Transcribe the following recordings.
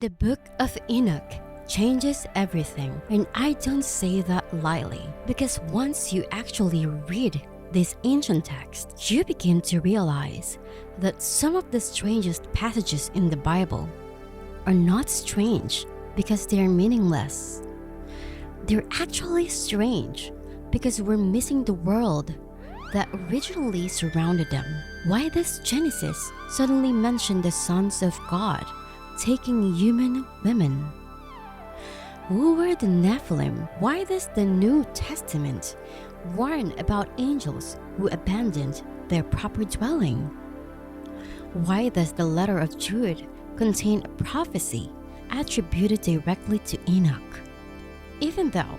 The Book of Enoch changes everything, and I don't say that lightly, because once you actually read this ancient text, you begin to realize that some of the strangest passages in the Bible are not strange because they are meaningless. They're actually strange because we're missing the world that originally surrounded them. Why does Genesis suddenly mention the sons of God taking human women? Who were the Nephilim? Why does the New Testament warn about angels who abandoned their proper dwelling? Why does the letter of Jude contain a prophecy attributed directly to Enoch, even though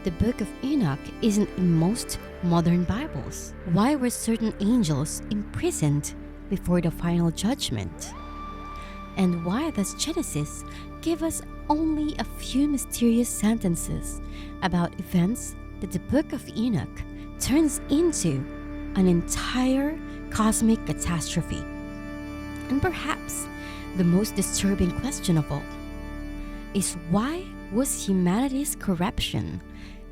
the Book of Enoch isn't in most modern Bibles? Why were certain angels imprisoned before the final judgment? And why does Genesis give us only a few mysterious sentences about events that the Book of Enoch turns into an entire cosmic catastrophe? And perhaps the most disturbing question of all is, why was humanity's corruption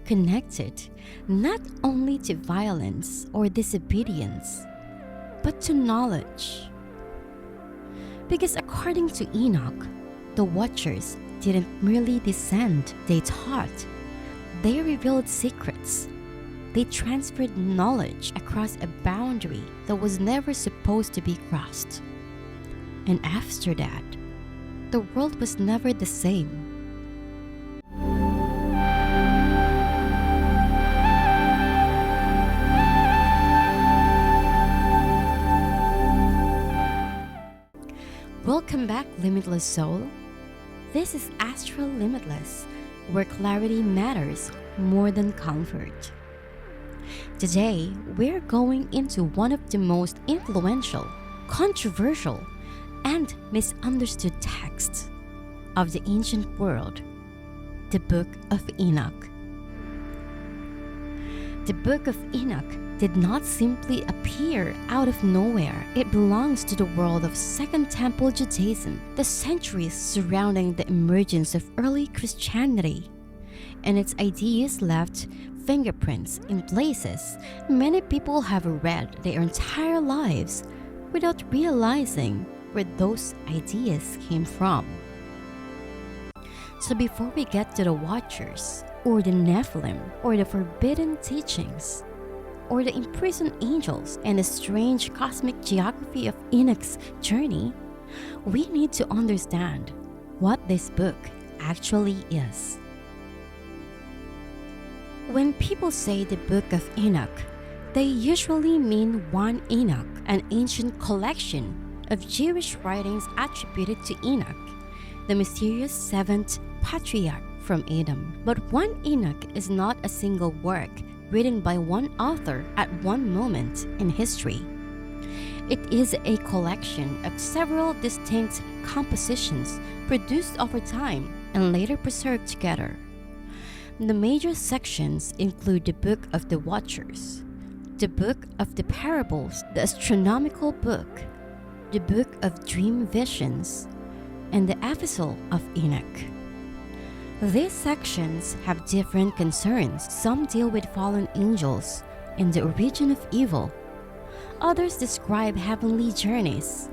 connected not only to violence or disobedience, but to knowledge? Because according to Enoch, the Watchers didn't merely descend, they taught. They revealed secrets. They transferred knowledge across a boundary that was never supposed to be crossed. And after that, the world was never the same. Welcome back, Limitless Soul. This is Astral Limitless, where clarity matters more than comfort. Today, we're going into one of the most influential, controversial, and misunderstood texts of the ancient world, the Book of Enoch. The Book of Enoch did not simply appear out of nowhere. It belongs to the world of Second Temple Judaism, the centuries surrounding the emergence of early Christianity, and its ideas left fingerprints in places many people have read their entire lives without realizing where those ideas came from. So before we get to the Watchers, or the Nephilim, or the forbidden teachings, or the imprisoned angels and the strange cosmic geography of Enoch's journey, we need to understand what this book actually is. When people say the Book of Enoch, they usually mean one Enoch, an ancient collection of Jewish writings attributed to Enoch, the mysterious seventh patriarch from Adam. But one Enoch is not a single work written by one author at one moment in history. It is a collection of several distinct compositions produced over time and later preserved together. The major sections include the Book of the Watchers, the Book of the Parables, the Astronomical Book, the Book of Dream Visions, and the Azazel of Enoch. These sections have different concerns. Some deal with fallen angels and the origin of evil. Others describe heavenly journeys,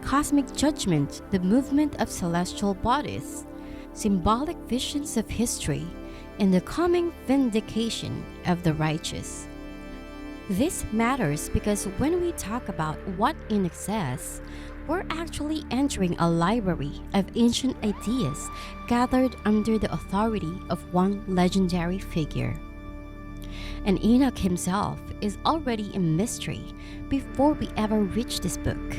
cosmic judgment, the movement of celestial bodies, symbolic visions of history, and the coming vindication of the righteous. This matters because when we talk about what Enoch says, we're actually entering a library of ancient ideas gathered under the authority of one legendary figure. And Enoch himself is already a mystery before we ever reach this book.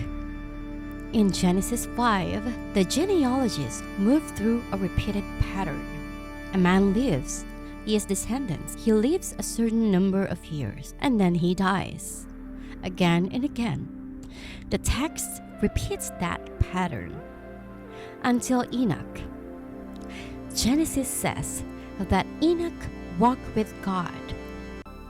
In Genesis 5, the genealogies move through a repeated pattern. A man lives, he has descendants, he lives a certain number of years, and then he dies. Again and again. The text repeats that pattern until Enoch. Genesis says that Enoch walked with God.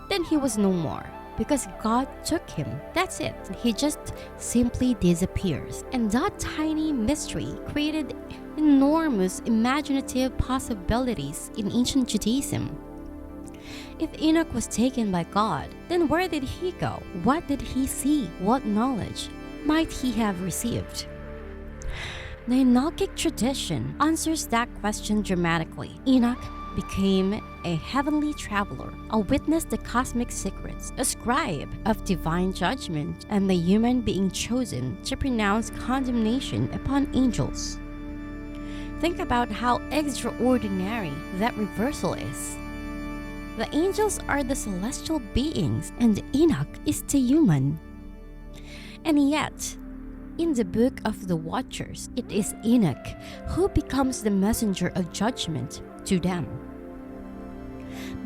Then he was no more because God took him. That's it. He just simply disappears. And that tiny mystery created enormous imaginative possibilities in ancient Judaism. If Enoch was taken by God, then where did he go? What did he see? What knowledge might he have received? The Enochic tradition answers that question dramatically. Enoch became a heavenly traveler, a witness to cosmic secrets, a scribe of divine judgment, and the human being chosen to pronounce condemnation upon angels. Think about how extraordinary that reversal is. The angels are the celestial beings, and Enoch is the human. And yet, in the Book of the Watchers, it is Enoch who becomes the messenger of judgment to them.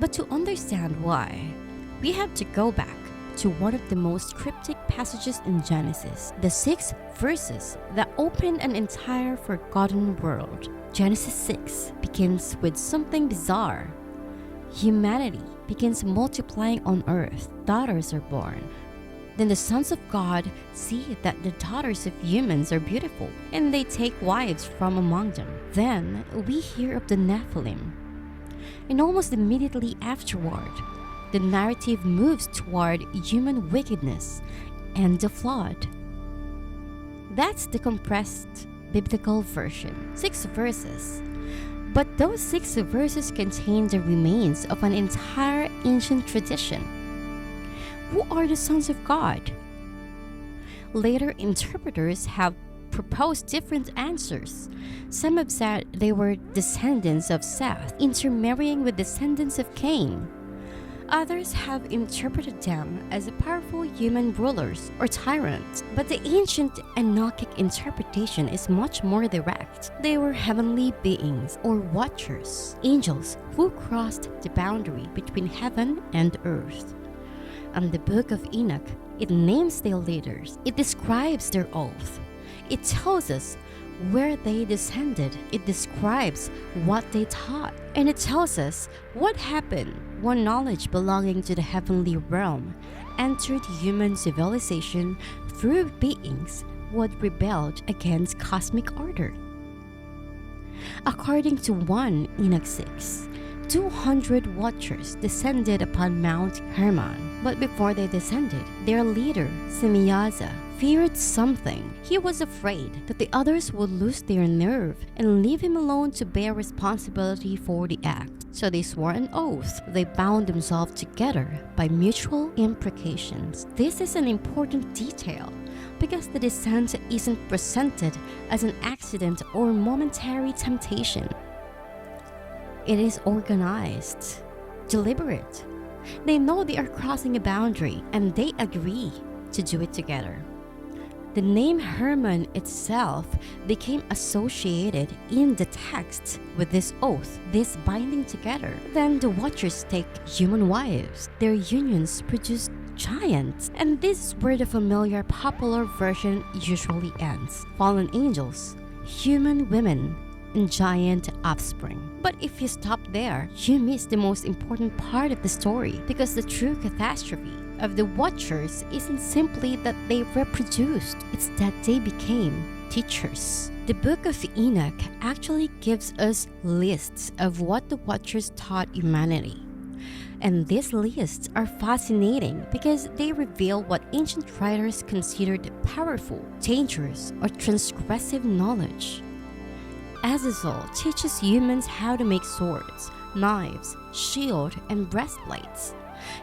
But to understand why, we have to go back to one of the most cryptic passages in Genesis, the 6 verses that open an entire forgotten world. Genesis 6 begins with something bizarre. Humanity begins multiplying on earth. Daughters are born. Then the sons of God see that the daughters of humans are beautiful, and they take wives from among them. Then we hear of the Nephilim. And almost immediately afterward, the narrative moves toward human wickedness and the flood. That's the compressed biblical version, 6 verses. But those 6 verses contain the remains of an entire ancient tradition. Who are the sons of God? Later interpreters have proposed different answers. Some have said they were descendants of Seth, intermarrying with descendants of Cain. Others have interpreted them as powerful human rulers or tyrants, but the ancient Enochic interpretation is much more direct. They were heavenly beings or watchers, angels who crossed the boundary between heaven and earth. And the Book of Enoch, it names their leaders, it describes their oath, it tells us where they descended, it describes what they taught, and it tells us what happened when knowledge belonging to the heavenly realm entered human civilization through beings who had rebelled against cosmic order. According to 1 Enoch 6, 200 watchers descended upon Mount Hermon, but before they descended, their leader, Azazel, feared something. He was afraid that the others would lose their nerve and leave him alone to bear responsibility for the act. So they swore an oath. They bound themselves together by mutual imprecations. This is an important detail because the descent isn't presented as an accident or momentary temptation. It is organized, deliberate. They know they are crossing a boundary and they agree to do it together. The name Hermon itself became associated in the text with this oath, this binding together. Then the watchers take human wives. Their unions produce giants. And this is where the familiar popular version usually ends. Fallen angels, human women, and giant offspring. But if you stop there, you miss the most important part of the story, because the true catastrophe of the watchers isn't simply that they reproduced, it's that they became teachers. The Book of Enoch actually gives us lists of what the watchers taught humanity. And these lists are fascinating because they reveal what ancient writers considered powerful, dangerous, or transgressive knowledge. Azazel teaches humans how to make swords, knives, shield, and breastplates.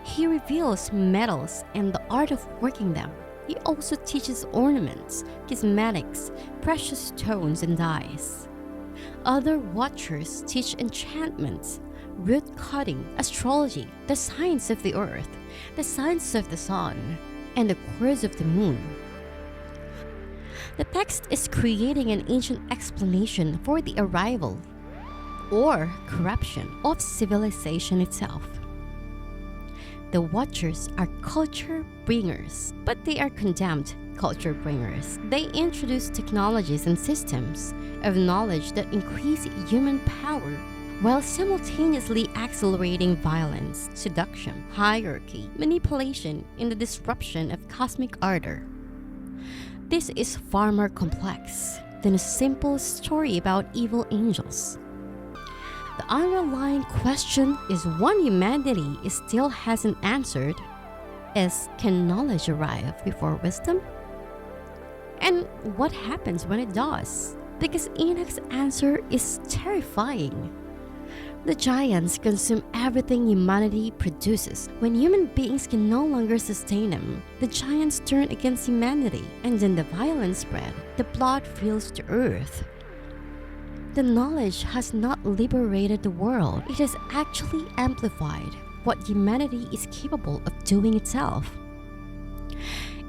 He reveals metals and the art of working them. He also teaches ornaments, cosmetics, precious stones, and dyes. Other watchers teach enchantments, root cutting, astrology, the science of the earth, the science of the sun, and the course of the moon. The text is creating an ancient explanation for the arrival or corruption of civilization itself. The watchers are culture bringers, but they are condemned culture bringers. They introduce technologies and systems of knowledge that increase human power while simultaneously accelerating violence, seduction, hierarchy, manipulation, and the disruption of cosmic order. This is far more complex than a simple story about evil angels. The underlying question is one humanity still hasn't answered is, can knowledge arrive before wisdom? And what happens when it does? Because Enoch's answer is terrifying. The giants consume everything humanity produces. When human beings can no longer sustain them, the giants turn against humanity, and then the violence spread. The blood fills the earth. The knowledge has not liberated the world. It has actually amplified what humanity is capable of doing itself.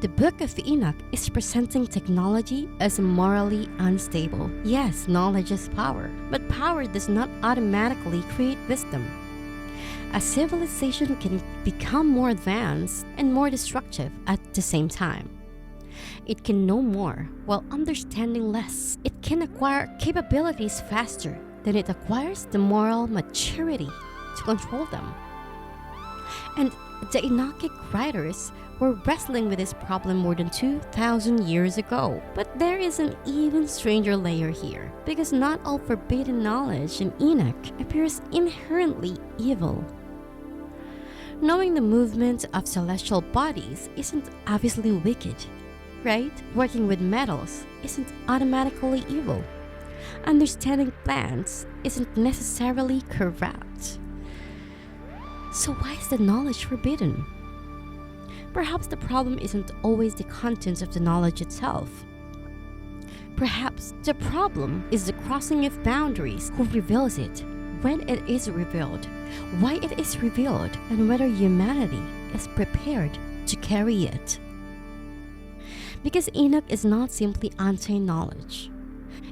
The Book of Enoch is presenting technology as morally unstable. Yes, knowledge is power, but power does not automatically create wisdom. A civilization can become more advanced and more destructive at the same time. It can know more while understanding less. It can acquire capabilities faster than it acquires the moral maturity to control them. And the Enochic writers were wrestling with this problem more than 2,000 years ago. But there is an even stranger layer here, because not all forbidden knowledge in Enoch appears inherently evil. Knowing the movement of celestial bodies isn't obviously wicked, right? Working with metals isn't automatically evil. Understanding plants isn't necessarily corrupt. So why is the knowledge forbidden? Perhaps the problem isn't always the contents of the knowledge itself. Perhaps the problem is the crossing of boundaries. Who reveals it, when it is revealed, why it is revealed, and whether humanity is prepared to carry it. Because Enoch is not simply anti-knowledge.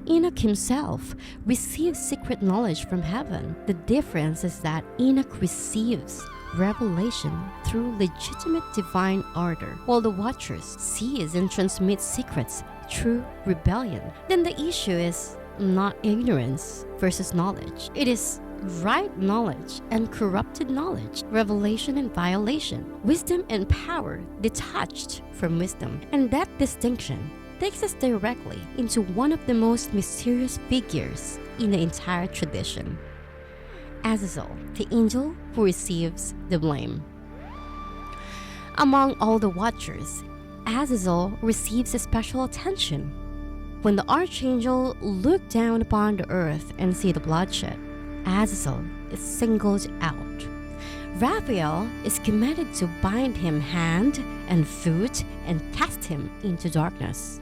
Enoch himself receives secret knowledge from heaven. The difference is that Enoch receives revelation through legitimate divine order, while the Watchers seize and transmit secrets through rebellion. Then the issue is not ignorance versus knowledge. It is right knowledge and corrupted knowledge, revelation and violation, wisdom and power detached from wisdom. And that distinction takes us directly into one of the most mysterious figures in the entire tradition. Azazel, the angel who receives the blame. Among all the Watchers, Azazel receives a special attention. When the archangel looked down upon the earth and see the bloodshed, Azazel is singled out. Raphael is commanded to bind him hand and foot and cast him into darkness.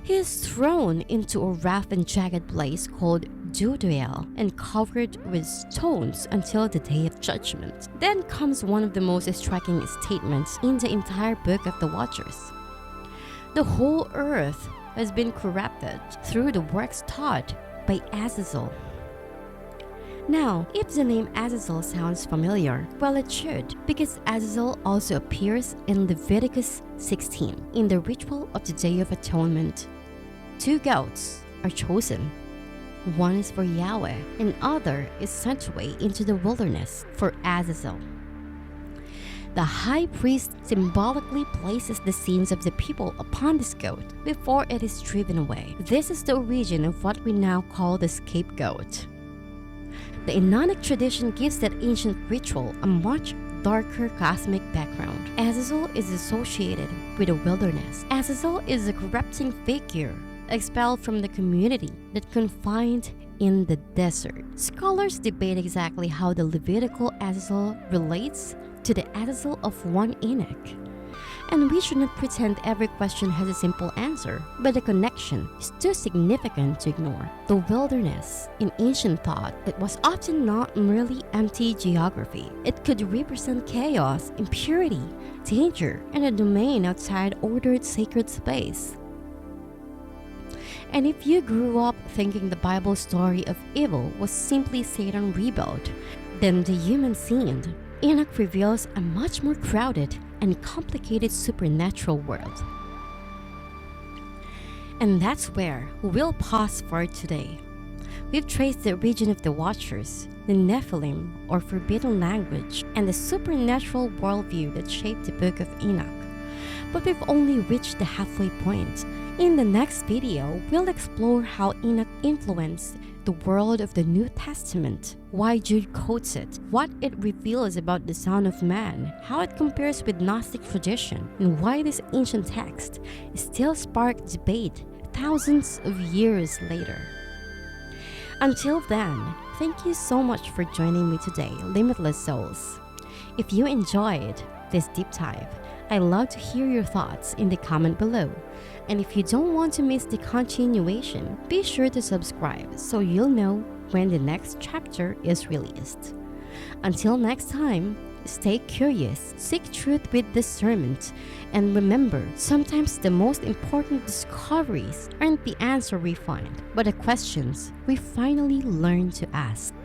He is thrown into a rough and jagged place called Duduel and covered with stones until the day of judgment. Then comes one of the most striking statements in the entire Book of the Watchers. The whole earth has been corrupted through the works taught by Azazel. Now, if the name Azazel sounds familiar, well, it should, because Azazel also appears in Leviticus 16 in the ritual of the Day of Atonement. 2 goats are chosen. One is for Yahweh, and other is sent away into the wilderness for Azazel. The high priest symbolically places the sins of the people upon this goat before it is driven away. This is the origin of what we now call the scapegoat. The Enochic tradition gives that ancient ritual a much darker cosmic background. Azazel is associated with the wilderness. Azazel is a corrupting figure expelled from the community that confined in the desert. Scholars debate exactly how the Levitical Azazel relates to the Azazel of 1 Enoch. And we should not pretend every question has a simple answer, but the connection is too significant to ignore. The wilderness, in ancient thought, it was often not merely empty geography. It could represent chaos, impurity, danger, and a domain outside ordered sacred space. And if you grew up thinking the Bible story of evil was simply Satan rebelled, then the human sinned. Enoch reveals a much more crowded and complicated supernatural world. And that's where we'll pause for today. We've traced the origin of the Watchers, the Nephilim, or forbidden language, and the supernatural worldview that shaped the Book of Enoch. But we've only reached the halfway point. In the next video, we'll explore how Enoch influenced the world of the New Testament, why Jude quotes it, what it reveals about the Son of Man, how it compares with Gnostic tradition, and why this ancient text still sparks debate thousands of years later. Until then, thank you so much for joining me today, Limitless Souls. If you enjoyed this deep dive, I'd love to hear your thoughts in the comment below. And if you don't want to miss the continuation, be sure to subscribe so you'll know when the next chapter is released. Until next time, stay curious, seek truth with discernment, and remember, sometimes the most important discoveries aren't the answer we find, but the questions we finally learn to ask.